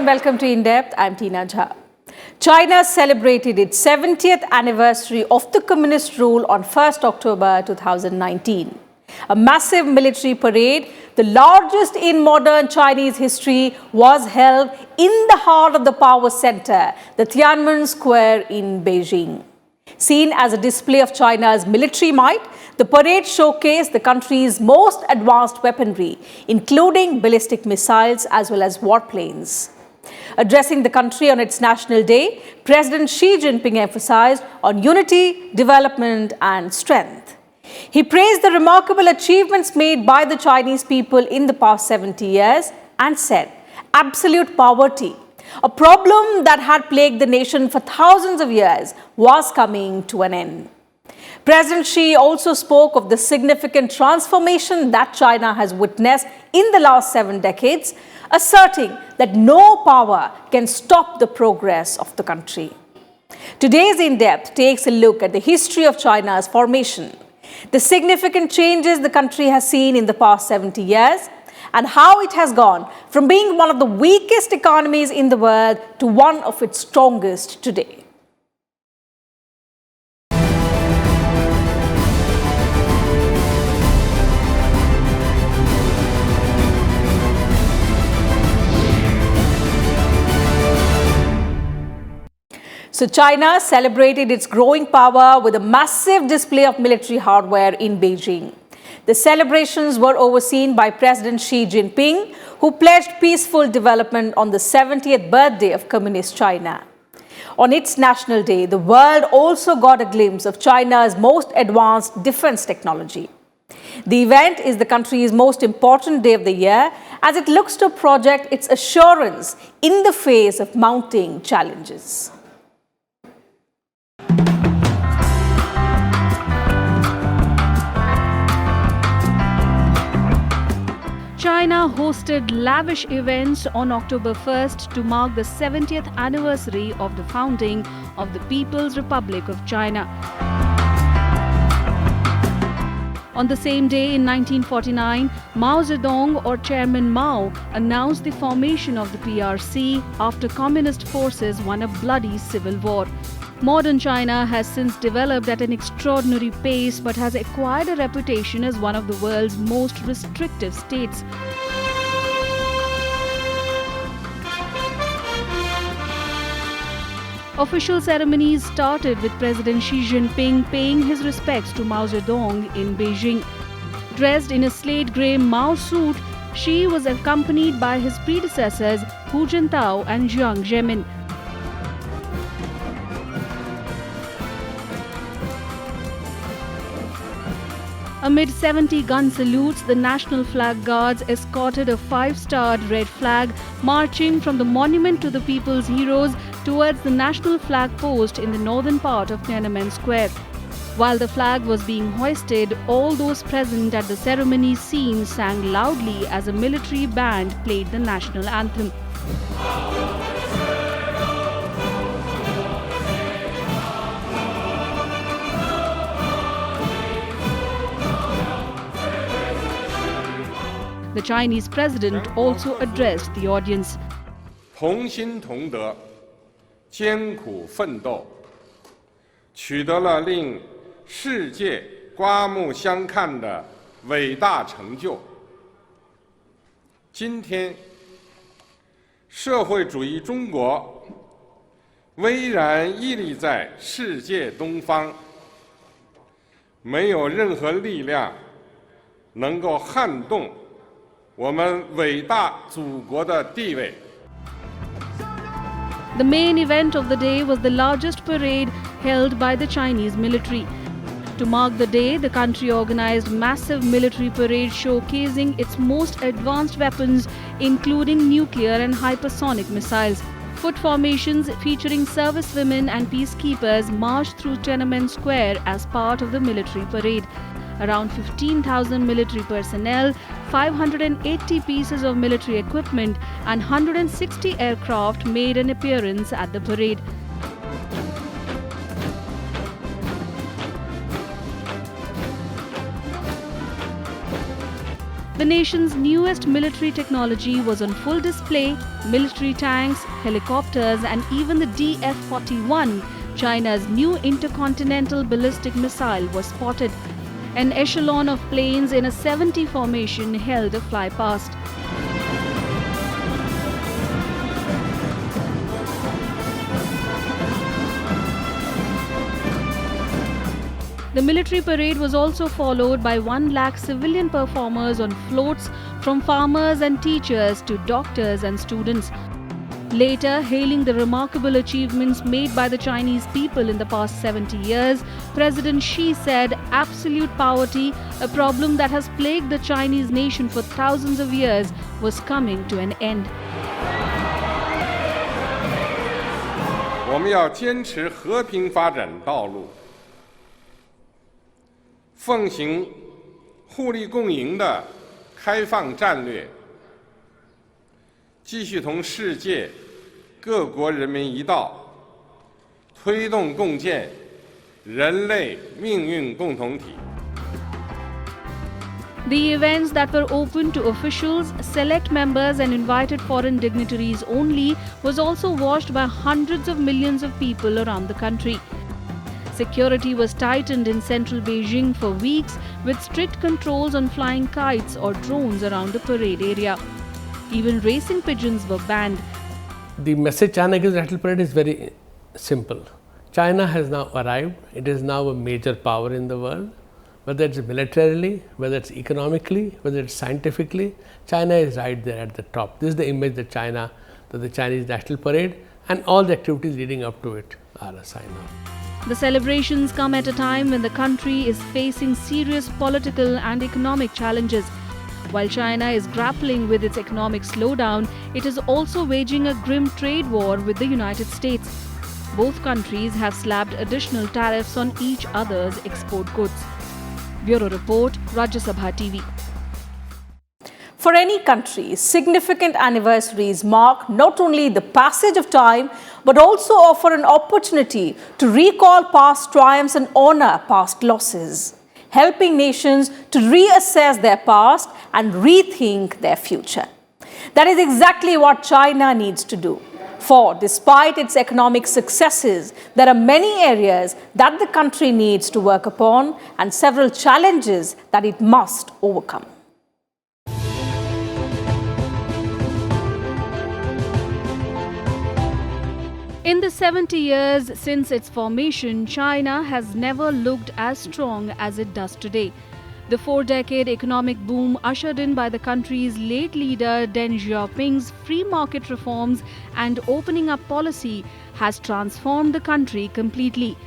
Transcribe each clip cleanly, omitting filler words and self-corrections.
welcome to In-Depth. I'm Tina Jha. China celebrated its 70th anniversary of the communist rule on 1st October 2019. A massive military parade, the largest in modern Chinese history, was held in the heart of the power center, the Tiananmen Square in Beijing. Seen as a display of China's military might, the parade showcased the country's most advanced weaponry, including ballistic missiles as well as warplanes. Addressing the country on its National Day, President Xi Jinping emphasized on unity, development and strength. He praised the remarkable achievements made by the Chinese people in the past 70 years and said, absolute poverty, a problem that had plagued the nation for thousands of years, was coming to an end. President Xi also spoke of the significant transformation that China has witnessed in the last 7 decades, asserting that no power can stop the progress of the country. Today's In-Depth takes a look at the history of China's formation, the significant changes the country has seen in the past 70 years, and how it has gone from being one of the weakest economies in the world to one of its strongest today. So China celebrated its growing power with a massive display of military hardware in Beijing. The celebrations were overseen by President Xi Jinping, who pledged peaceful development on the 70th birthday of Communist China. On its National Day, the world also got a glimpse of China's most advanced defense technology. The event is the country's most important day of the year as it looks to project its assurance in the face of mounting challenges. China hosted lavish events on October 1st to mark the 70th anniversary of the founding of the People's Republic of China. On the same day in 1949, Mao Zedong, or Chairman Mao, announced the formation of the PRC after communist forces won a bloody civil war. Modern China has since developed at an extraordinary pace but has acquired a reputation as one of the world's most restrictive states. Official ceremonies started with President Xi Jinping paying his respects to Mao Zedong in Beijing. Dressed in a slate grey Mao suit, Xi was accompanied by his predecessors Hu Jintao and Jiang Zemin. Amid 70 gun salutes, the National Flag Guards escorted a 5-starred red flag marching from the monument to the People's Heroes towards the National Flag Post in the northern part of Tiananmen Square. While the flag was being hoisted, all those present at the ceremony scene sang loudly as a military band played the national anthem. The Chinese president also addressed the audience. 同心同德，艰苦奋斗，取得了令世界刮目相看的伟大成就。今天，社会主义中国巍然屹立在世界东方，没有任何力量能够撼动我们伟大祖国的地位。 The main event of the day was the largest parade held by the Chinese military. To mark the day, the country organized massive military parade showcasing its most advanced weapons, including nuclear and hypersonic missiles. Foot formations featuring servicewomen and peacekeepers marched through Tiananmen Square as part of the military parade. Around 15,000 military personnel, 580 pieces of military equipment and 160 aircraft made an appearance at the parade. The nation's newest military technology was on full display. Military tanks, helicopters, and even the DF-41, China's new intercontinental ballistic missile, was spotted. An echelon of planes in a 70 formation held a fly past. The military parade was also followed by 1 lakh civilian performers on floats, from farmers and teachers to doctors and students. Later, hailing the remarkable achievements made by the Chinese people in the past 70 years, President Xi said absolute poverty, a problem that has plagued the Chinese nation for thousands of years, was coming to an end. 我们要坚持和平发展道路，奉行互利共赢的开放战略，继续同世界各国人民一道，推动共建人类命运共同体。 The events that were open to officials, select members and invited foreign dignitaries only was also watched by hundreds of millions of people around the country. Security was tightened in central Beijing for weeks, with strict controls on flying kites or drones around the parade area. Even racing pigeons were banned. The message China gives National Parade is very simple. China has now arrived. It is now a major power in the world. Whether it's militarily, whether it's economically, whether it's scientifically, China is right there at the top. This is the image that the Chinese National Parade and all the activities leading up to it are a sign of. The celebrations come at a time when the country is facing serious political and economic challenges. While China is grappling with its economic slowdown, it is also waging a grim trade war with the United States. Both countries have slapped additional tariffs on each other's export goods. Bureau Report, Rajya Sabha TV. For any country, significant anniversaries mark not only the passage of time, but also offer an opportunity to recall past triumphs and honor past losses, helping nations to reassess their past and rethink their future. That is exactly what China needs to do. For despite its economic successes, there are many areas that the country needs to work upon and several challenges that it must overcome. In the 70 years since its formation, China has never looked as strong as it does today. The 4-decade economic boom ushered in by the country's late leader Deng Xiaoping's free market reforms and opening up policy has transformed the country completely.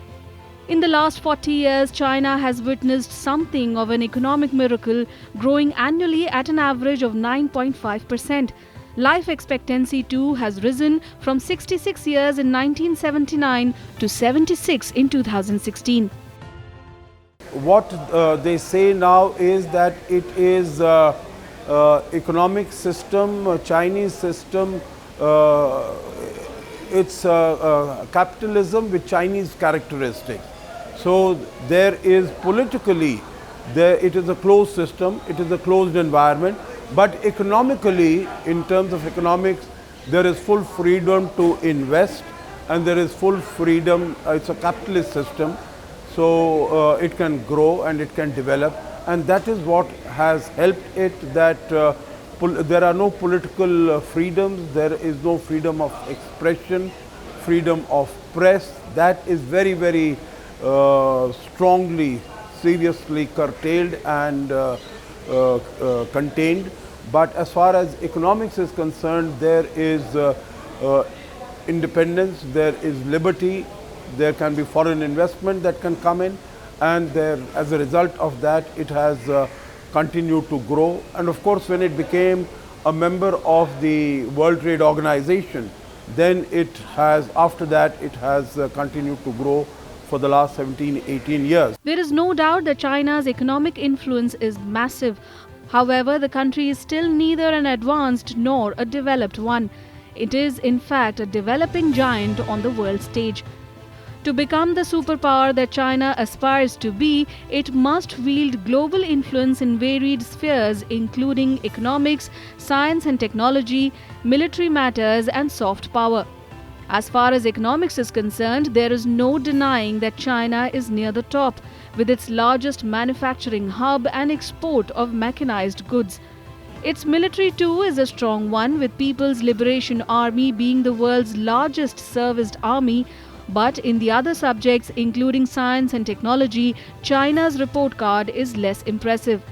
In the last 40 years, China has witnessed something of an economic miracle, growing annually at an average of 9.5%. Life expectancy too has risen from 66 years in 1979 to 76 in 2016. What they say now is that it is economic system, Chinese system, it's capitalism with Chinese characteristics. So there is politically, it is a closed system, it is a closed environment, but economically, in terms of economics, there is full freedom to invest and there is full freedom, it's a capitalist system. So it can grow and it can develop, and that is what has helped it, that there are no political freedoms, there is no freedom of expression, freedom of press. That is very, very strongly, seriously curtailed and contained. But as far as economics is concerned, there is independence, there is liberty, there can be foreign investment that can come in, and there, as a result of that, it has continued to grow. And of course, when it became a member of the World Trade Organization, then it has, after that, it has continued to grow for the last 17, 18 years. There is no doubt that China's economic influence is massive. However, the country is still neither an advanced nor a developed one. It is, in fact, a developing giant on the world stage. To become the superpower that China aspires to be, it must wield global influence in varied spheres, including economics, science and technology, military matters, and soft power. As far as economics is concerned, there is no denying that China is near the top, with its largest manufacturing hub and export of mechanized goods. Its military too is a strong one, with People's Liberation Army being the world's largest serviced army. But in the other subjects, including science and technology, China's report card is less impressive.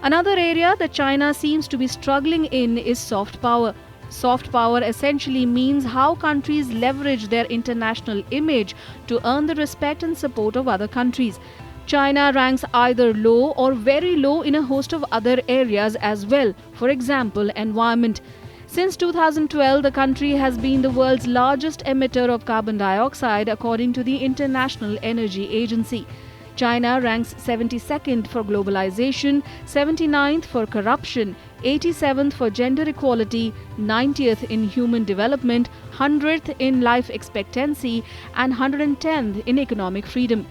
Another area that China seems to be struggling in is soft power. Soft power essentially means how countries leverage their international image to earn the respect and support of other countries. China ranks either low or very low in a host of other areas as well, for example, environment. Since 2012, the country has been the world's largest emitter of carbon dioxide according to the International Energy Agency. China ranks 72nd for globalization, 79th for corruption, 87th for gender equality, 90th in human development, 100th in life expectancy, and 110th in economic freedom.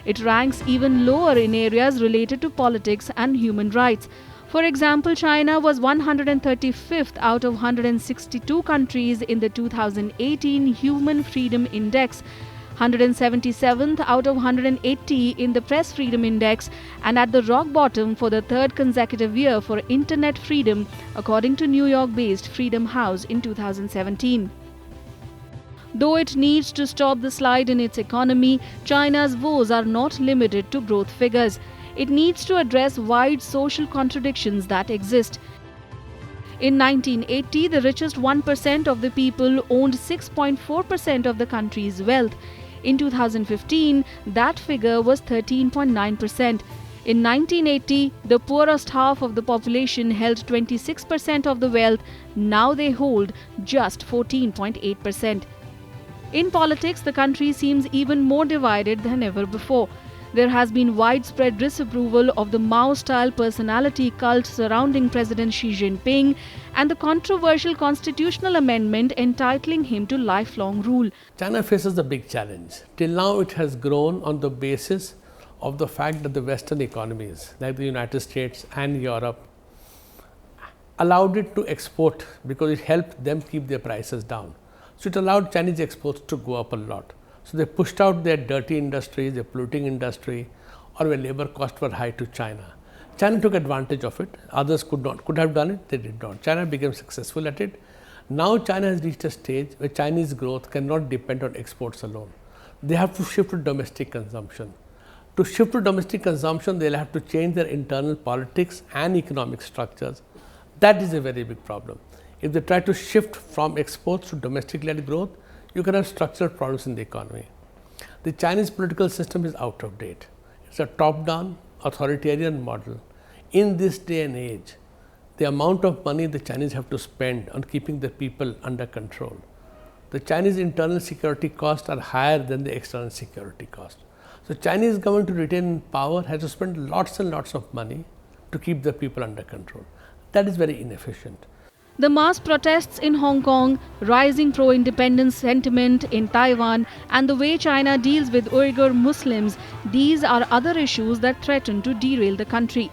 It ranks even lower in areas related to politics and human rights. For example, China was 135th out of 162 countries in the 2018 Human Freedom Index, 177th out of 180 in the Press Freedom Index, and at the rock bottom for the third consecutive year for Internet freedom, according to New York-based Freedom House in 2017. Though it needs to stop the slide in its economy, China's woes are not limited to growth figures. It needs to address wide social contradictions that exist. In 1980, the richest 1% of the people owned 6.4% of the country's wealth. In 2015, that figure was 13.9%. In 1980, the poorest half of the population held 26% of the wealth. Now they hold just 14.8%. In politics, the country seems even more divided than ever before. There has been widespread disapproval of the Mao-style personality cult surrounding President Xi Jinping and the controversial constitutional amendment entitling him to lifelong rule. China faces a big challenge. Till now, it has grown on the basis of the fact that the Western economies, like the United States and Europe, allowed it to export because it helped them keep their prices down. So it allowed Chinese exports to go up a lot. So they pushed out their dirty industries, their polluting industry, or where labor costs were high to China. China took advantage of it. Others could have done it, they did not. China became successful at it. Now China has reached a stage where Chinese growth cannot depend on exports alone. They have to shift to domestic consumption. To shift to domestic consumption, they'll have to change their internal politics and economic structures. That is a very big problem. If they try to shift from exports to domestic-led growth, you can have structural problems in the economy. The Chinese political system is out of date. It's a top-down authoritarian model. In this day and age, the amount of money the Chinese have to spend on keeping the people under control, the Chinese internal security costs are higher than the external security cost. So Chinese government to retain power has to spend lots and lots of money to keep the people under control. That is very inefficient. The mass protests in Hong Kong, rising pro-independence sentiment in Taiwan, and the way China deals with Uyghur Muslims, these are other issues that threaten to derail the country.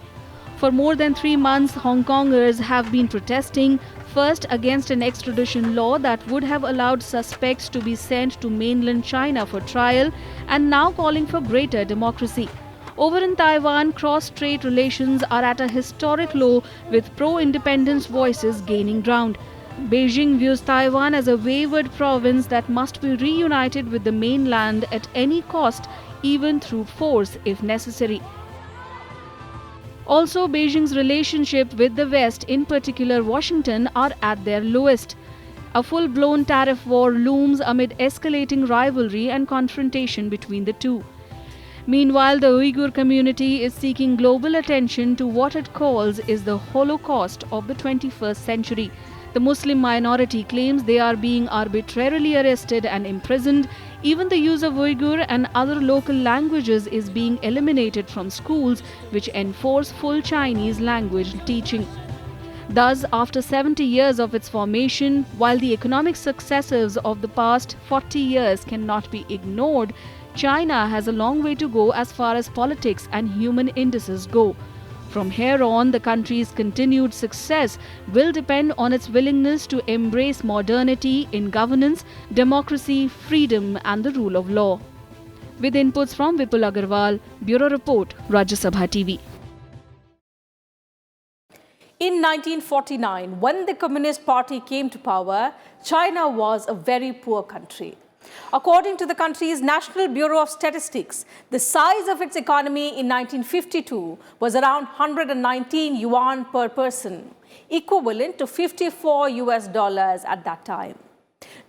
For more than 3 months, Hong Kongers have been protesting, first against an extradition law that would have allowed suspects to be sent to mainland China for trial, and now calling for greater democracy. Over in Taiwan, cross-strait relations are at a historic low, with pro-independence voices gaining ground. Beijing views Taiwan as a wayward province that must be reunited with the mainland at any cost, even through force if necessary. Also, Beijing's relationship with the West, in particular Washington, are at their lowest. A full-blown tariff war looms amid escalating rivalry and confrontation between the two. Meanwhile, the Uyghur community is seeking global attention to what it calls is the Holocaust of the 21st century. The Muslim minority claims they are being arbitrarily arrested and imprisoned. Even the use of Uyghur and other local languages is being eliminated from schools, which enforce full Chinese language teaching. Thus, after 70 years of its formation, while the economic successes of the past 40 years cannot be ignored, China has a long way to go as far as politics and human indices go. From here on, the country's continued success will depend on its willingness to embrace modernity in governance, democracy, freedom and the rule of law. With inputs from Vipul Agarwal, Bureau Report, Rajya Sabha TV. In 1949, when the Communist Party came to power, China was a very poor country. According to the country's National Bureau of Statistics, the size of its economy in 1952 was around 119 yuan per person, equivalent to $54 at that time.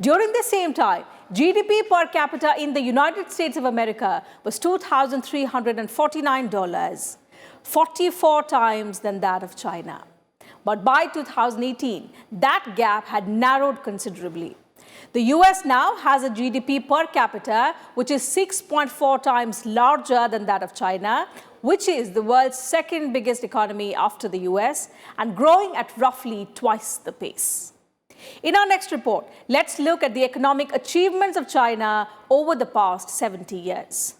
During the same time, GDP per capita in the United States of America was $2,349, 44 times than that of China. But by 2018, that gap had narrowed considerably. The US now has a GDP per capita which is 6.4 times larger than that of China, which is the world's second biggest economy after the US and growing at roughly twice the pace. In our next report, let's look at the economic achievements of China over the past 70 years.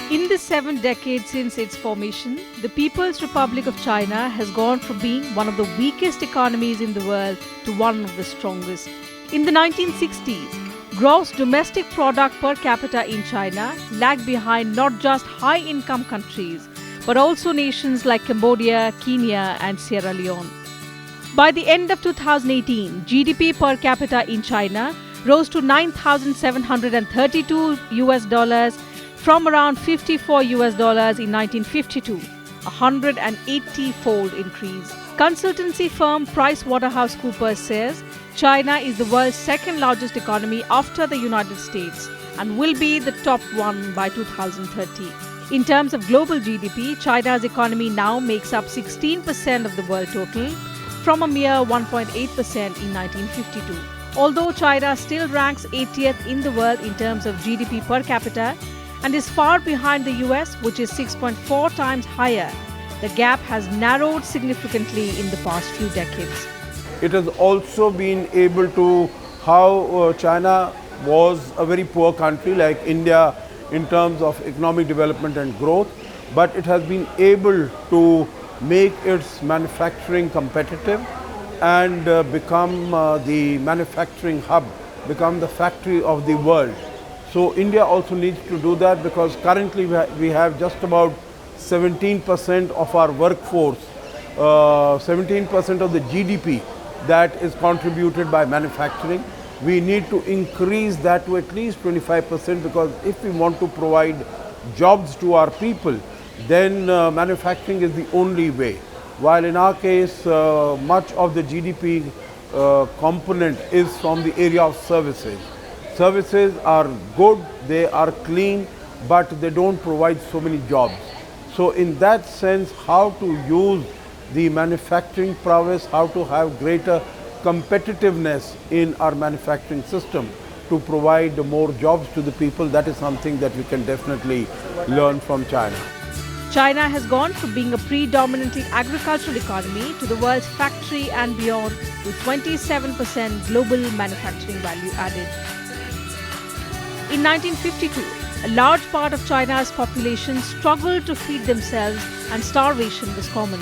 In the 7 decades since its formation, the People's Republic of China has gone from being one of the weakest economies in the world to one of the strongest. In the 1960s, gross domestic product per capita in China lagged behind not just high-income countries, but also nations like Cambodia, Kenya and Sierra Leone. By the end of 2018, GDP per capita in China rose to $9,732 from around $54 in 1952, a 180-fold increase. Consultancy firm PricewaterhouseCoopers says China is the world's second largest economy after the United States and will be the top one by 2030. In terms of global GDP, China's economy now makes up 16% of the world total, from a mere 1.8% in 1952. Although China still ranks 80th in the world in terms of GDP per capita, and is far behind the US, which is 6.4 times higher, the gap has narrowed significantly in the past few decades. It has also been able to, how China was a very poor country like India in terms of economic development and growth, but it has been able to make its manufacturing competitive and become the manufacturing hub, become the factory of the world. So India also needs to do that, because currently we have just about 17% of our workforce, 17% of the GDP that is contributed by manufacturing. We need to increase that to at least 25%, because if we want to provide jobs to our people, then manufacturing is the only way. While in our case, much of the GDP component is from the area of services. Services are good, they are clean, but they don't provide so many jobs. So in that sense, how to use the manufacturing prowess, how to have greater competitiveness in our manufacturing system to provide more jobs to the people, that is something that we can definitely learn from China. China has gone from being a predominantly agricultural economy to the world's factory and beyond, with 27% global manufacturing value added. In 1952, a large part of China's population struggled to feed themselves and starvation was common.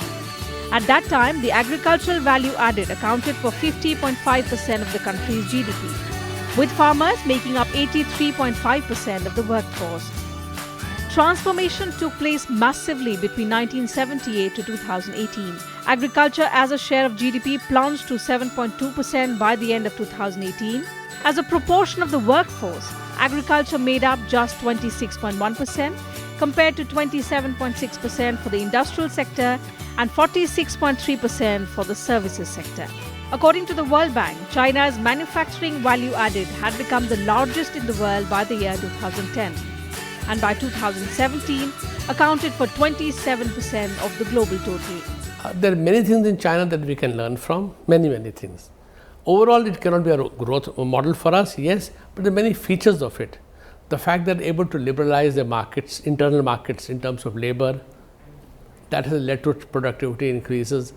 At that time, the agricultural value added accounted for 50.5% of the country's GDP, with farmers making up 83.5% of the workforce. Transformation took place massively between 1978 to 2018. Agriculture as a share of GDP plunged to 7.2% by the end of 2018. As a proportion of the workforce, agriculture made up just 26.1% compared to 27.6% for the industrial sector and 46.3% for the services sector. According to the World Bank, China's manufacturing value added had become the largest in the world by the year 2010, and by 2017 accounted for 27% of the global total. There are many things in China that we can learn from, many things. Overall, it cannot be a growth model for us, yes, but there are many features of it. The fact that they're able to liberalize their markets, internal markets in terms of labor, that has led to productivity increases.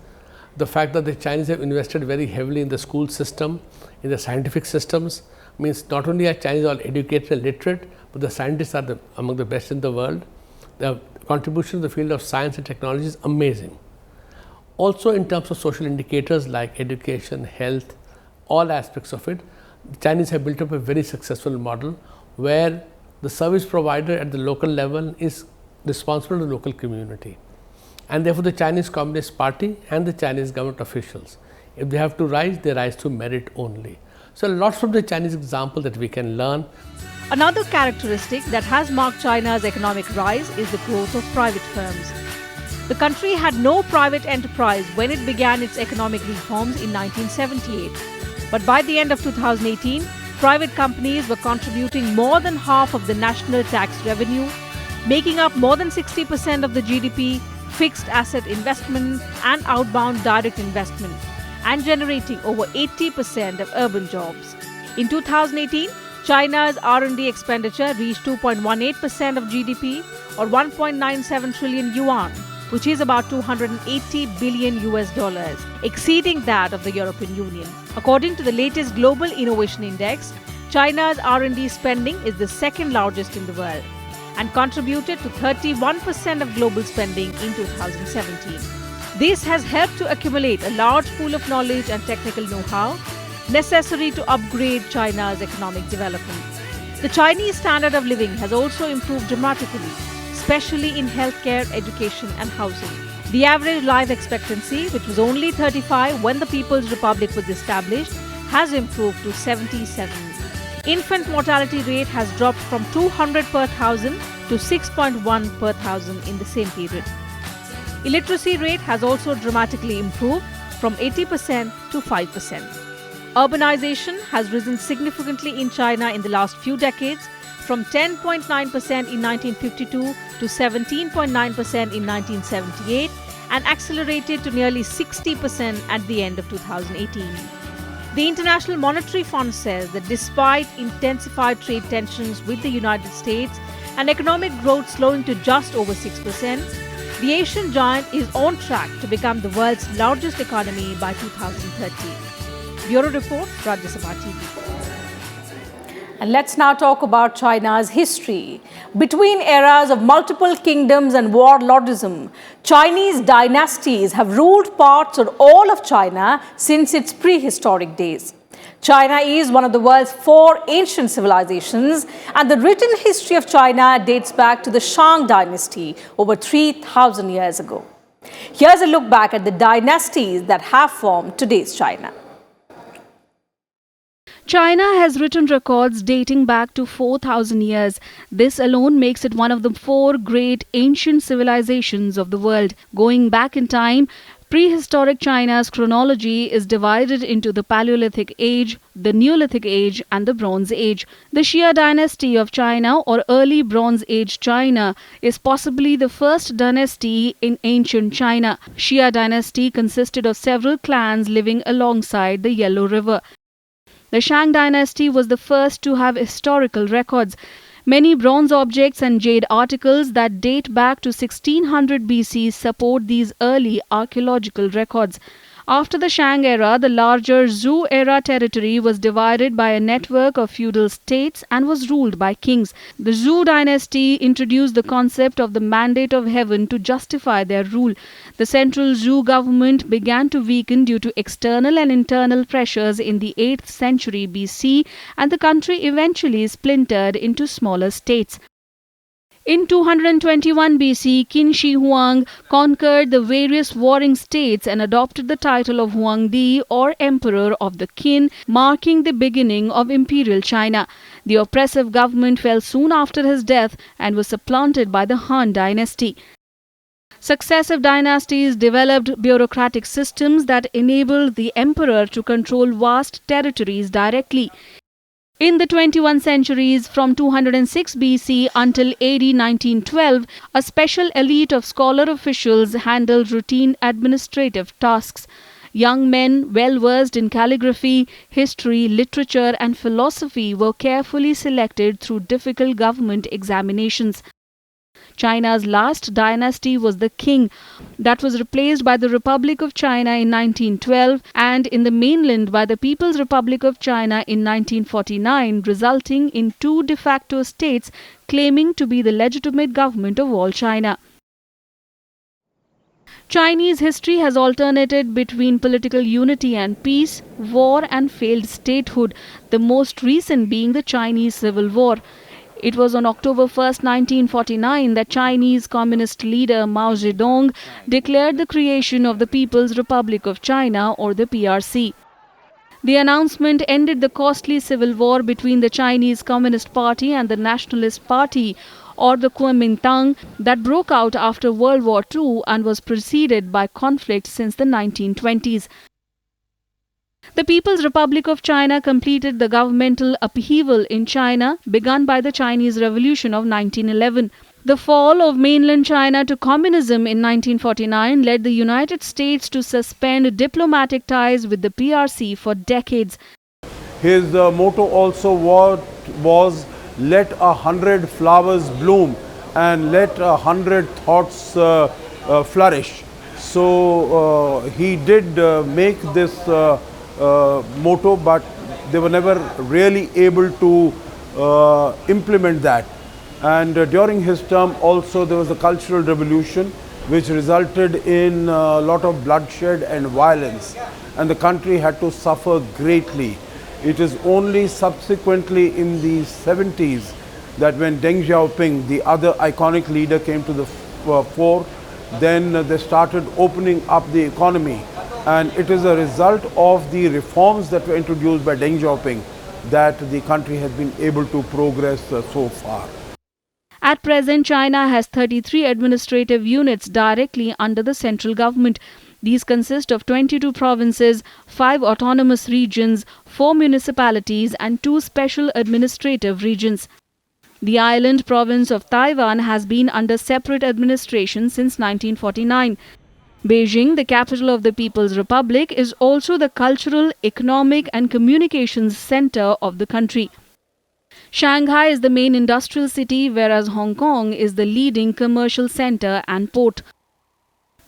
The fact that the Chinese have invested very heavily in the school system, in the scientific systems, means not only are Chinese all educated and literate, but the scientists are among the best in the world. The contribution to the field of science and technology is amazing. Also, in terms of social indicators like education, health, all aspects of it, the Chinese have built up a very successful model where the service provider at the local level is responsible to the local community. And therefore, the Chinese Communist Party and the Chinese government officials, if they have to rise, they rise through merit only. So, lots from the Chinese example that we can learn. Another characteristic that has marked China's economic rise is the growth of private firms. The country had no private enterprise when it began its economic reforms in 1978. But by the end of 2018, private companies were contributing more than half of the national tax revenue, making up more than 60% of the GDP, fixed asset investment and outbound direct investment, and generating over 80% of urban jobs. In 2018, China's R&D expenditure reached 2.18% of GDP or 1.97 trillion yuan, which is about 280 billion US dollars, exceeding that of the European Union. According to the latest Global Innovation Index, China's R&D spending is the second largest in the world and contributed to 31% of global spending in 2017. This has helped to accumulate a large pool of knowledge and technical know-how necessary to upgrade China's economic development. The Chinese standard of living has also improved dramatically, especially in healthcare, education and housing. The average life expectancy, which was only 35 when the People's Republic was established, has improved to 77. Infant mortality rate has dropped from 200 per thousand to 6.1 per thousand in the same period. Illiteracy rate has also dramatically improved from 80% to 5%. Urbanization has risen significantly in China in the last few decades, from 10.9% in 1952 to 17.9% in 1978 and accelerated to nearly 60% at the end of 2018. The International Monetary Fund says that despite intensified trade tensions with the United States and economic growth slowing to just over 6%, the Asian giant is on track to become the world's largest economy by 2030. Bureau Report, Rajya Sabha TV. And let's now talk about China's history. Between eras of multiple kingdoms and warlordism, Chinese dynasties have ruled parts or all of China since its prehistoric days. China is one of the world's 4 ancient civilizations, and the written history of China dates back to the Shang dynasty over 3,000 years ago. Here's a look back at the dynasties that have formed today's China. China has written records dating back to 4,000 years. This alone makes it one of the 4 great ancient civilizations of the world. Going back in time, prehistoric China's chronology is divided into the Paleolithic Age, the Neolithic Age and the Bronze Age. The Xia dynasty of China, or early Bronze Age China, is possibly the first dynasty in ancient China. Xia dynasty consisted of several clans living alongside the Yellow River. The Shang dynasty was the first to have historical records. Many bronze objects and jade articles that date back to 1600 BC support these early archaeological records. After the Shang era, the larger Zhou era territory was divided by a network of feudal states and was ruled by kings. The Zhou dynasty introduced the concept of the mandate of heaven to justify their rule. The central Zhou government began to weaken due to external and internal pressures in the 8th century BC, and the country eventually splintered into smaller states. In 221 BC, Qin Shi Huang conquered the various warring states and adopted the title of Huangdi, or Emperor of the Qin, marking the beginning of imperial China. The oppressive government fell soon after his death and was supplanted by the Han dynasty. Successive dynasties developed bureaucratic systems that enabled the emperor to control vast territories directly. In the 21 centuries, from 206 BC until AD 1912, a special elite of scholar officials handled routine administrative tasks. Young men well versed in calligraphy, history, literature and philosophy were carefully selected through difficult government examinations. China's last dynasty was the Qing, that was replaced by the Republic of China in 1912 and in the mainland by the People's Republic of China in 1949, resulting in two de facto states claiming to be the legitimate government of all China. Chinese history has alternated between political unity and peace, war and failed statehood, the most recent being the Chinese Civil War. It was on October 1, 1949 that Chinese Communist leader Mao Zedong declared the creation of the People's Republic of China, or the PRC. The announcement ended the costly civil war between the Chinese Communist Party and the Nationalist Party, or the Kuomintang, that broke out after World War II and was preceded by conflict since the 1920s. The People's Republic of China completed the governmental upheaval in China begun by the Chinese Revolution of 1911. The fall of mainland China to communism in 1949 led the United States to suspend diplomatic ties with the PRC for decades. His motto also was let 100 flowers bloom and let 100 thoughts flourish. So he did make this motto, but they were never really able to implement that. And during his term also there was a cultural revolution which resulted in a lot of bloodshed and violence, and the country had to suffer greatly. It is only subsequently in the 70s that when Deng Xiaoping, the other iconic leader, came to the fore, then they started opening up the economy. And it is a result of the reforms that were introduced by Deng Xiaoping that the country has been able to progress so far. At present, China has 33 administrative units directly under the central government. These consist of 22 provinces, 5 autonomous regions, 4 municipalities and 2 special administrative regions. The island province of Taiwan has been under separate administration since 1949. Beijing, the capital of the People's Republic, is also the cultural, economic and communications center of the country. Shanghai is the main industrial city, whereas Hong Kong is the leading commercial center and port.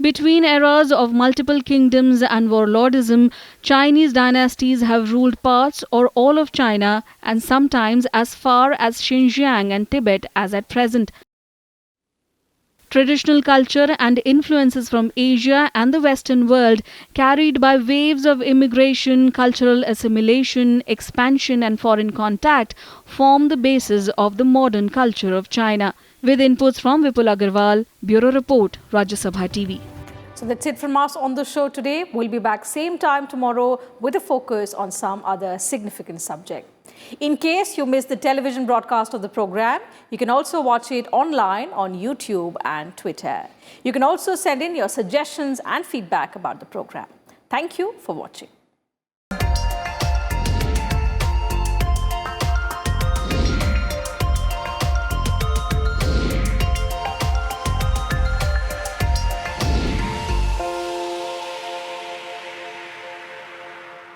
Between eras of multiple kingdoms and warlordism, Chinese dynasties have ruled parts or all of China and sometimes as far as Xinjiang and Tibet as at present. Traditional culture and influences from Asia and the Western world, carried by waves of immigration, cultural assimilation, expansion and foreign contact, form the basis of the modern culture of China. With inputs from Vipul Agarwal, Bureau Report, Rajya Sabha TV. So that's it from us on the show today. We'll be back same time tomorrow with a focus on some other significant subject. In case you missed the television broadcast of the program, you can also watch it online on YouTube and Twitter. You can also send in your suggestions and feedback about the program. Thank you for watching.